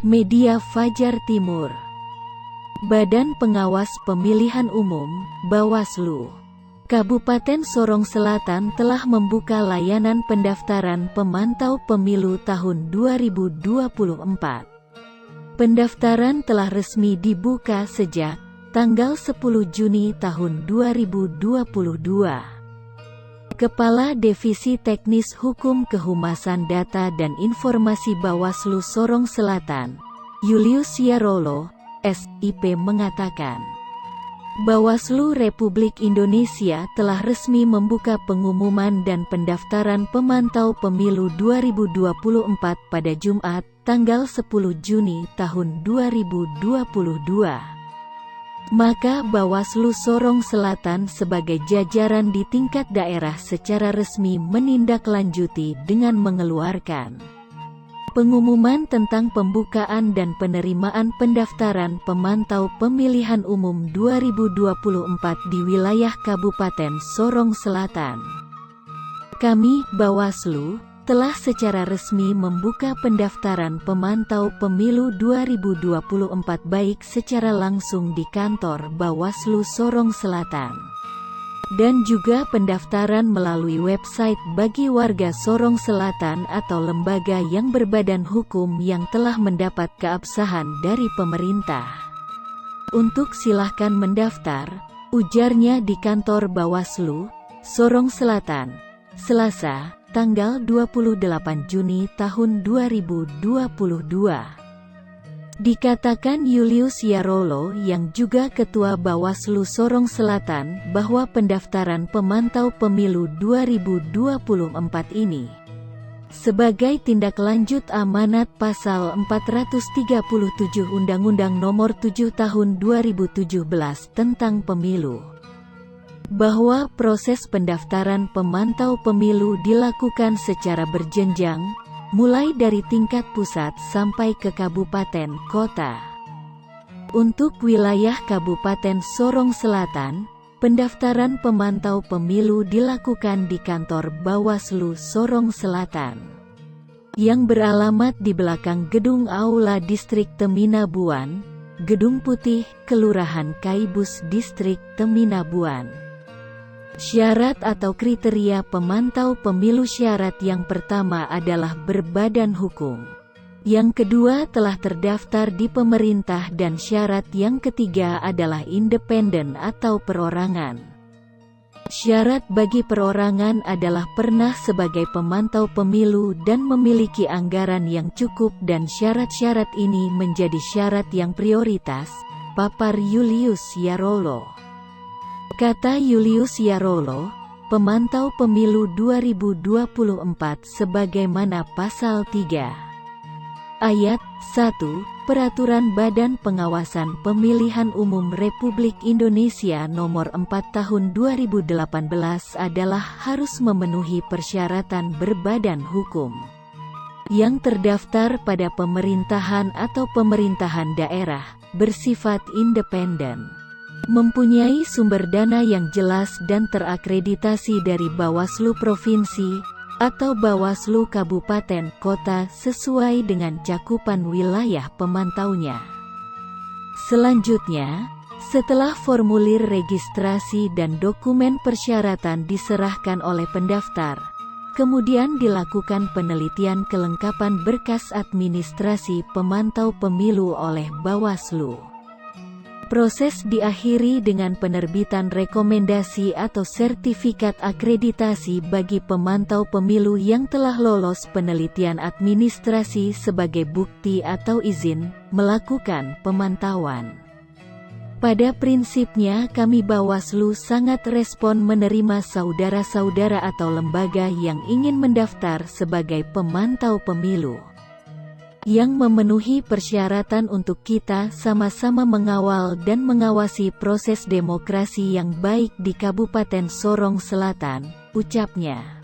Media Fajar Timur. Badan Pengawas Pemilihan Umum, Bawaslu, Kabupaten Sorong Selatan telah membuka layanan pendaftaran pemantau pemilu tahun 2024. Pendaftaran telah resmi dibuka sejak tanggal 10 Juni tahun 2022. Kepala Divisi Teknis Hukum Kehumasan Data dan Informasi Bawaslu Sorong Selatan, Julius Yarolo, SIP mengatakan, Bawaslu Republik Indonesia telah resmi membuka pengumuman dan pendaftaran pemantau pemilu 2024 pada Jumat, tanggal 10 Juni tahun 2022. Maka Bawaslu Sorong Selatan sebagai jajaran di tingkat daerah secara resmi menindaklanjuti dengan mengeluarkan pengumuman tentang pembukaan dan penerimaan pendaftaran pemantau pemilihan umum 2024 di wilayah Kabupaten Sorong Selatan. Kami, Bawaslu, telah secara resmi membuka pendaftaran pemantau pemilu 2024 baik secara langsung di kantor Bawaslu Sorong Selatan dan juga pendaftaran melalui website bagi warga Sorong Selatan atau lembaga yang berbadan hukum yang telah mendapat keabsahan dari pemerintah. Untuk silahkan mendaftar, ujarnya di kantor Bawaslu, Sorong Selatan, Selasa, tanggal 28 Juni tahun 2022. Dikatakan Julius Yarolo yang juga Ketua Bawaslu Sorong Selatan bahwa pendaftaran pemantau pemilu 2024 ini sebagai tindak lanjut amanat Pasal 437 Undang-Undang Nomor 7 Tahun 2017 tentang Pemilu, bahwa proses pendaftaran pemantau pemilu dilakukan secara berjenjang, mulai dari tingkat pusat sampai ke kabupaten kota. Untuk wilayah Kabupaten Sorong Selatan, pendaftaran pemantau pemilu dilakukan di kantor Bawaslu Sorong Selatan, yang beralamat di belakang Gedung Aula Distrik Teminabuan, Gedung Putih, Kelurahan Kaibus Distrik Teminabuan. Syarat atau kriteria pemantau pemilu: syarat yang pertama adalah berbadan hukum. Yang kedua telah terdaftar di pemerintah dan syarat yang ketiga adalah independen atau perorangan. Syarat bagi perorangan adalah pernah sebagai pemantau pemilu dan memiliki anggaran yang cukup, dan syarat-syarat ini menjadi syarat yang prioritas, papar Julius Yarolo. Kata Julius Yarolo, pemantau pemilu 2024 sebagaimana Pasal 3 Ayat 1 Peraturan Badan Pengawasan Pemilihan Umum Republik Indonesia Nomor 4 Tahun 2018 adalah harus memenuhi persyaratan berbadan hukum yang terdaftar pada pemerintahan atau pemerintahan daerah, bersifat independen, mempunyai sumber dana yang jelas dan terakreditasi dari Bawaslu Provinsi atau Bawaslu Kabupaten Kota sesuai dengan cakupan wilayah pemantaunya. Selanjutnya, setelah formulir registrasi dan dokumen persyaratan diserahkan oleh pendaftar, kemudian dilakukan penelitian kelengkapan berkas administrasi pemantau pemilu oleh Bawaslu. Proses diakhiri dengan penerbitan rekomendasi atau sertifikat akreditasi bagi pemantau pemilu yang telah lolos penelitian administrasi sebagai bukti atau izin melakukan pemantauan. Pada prinsipnya kami Bawaslu sangat respon menerima saudara-saudara atau lembaga yang ingin mendaftar sebagai pemantau pemilu, yang memenuhi persyaratan untuk kita sama-sama mengawal dan mengawasi proses demokrasi yang baik di Kabupaten Sorong Selatan, ucapnya.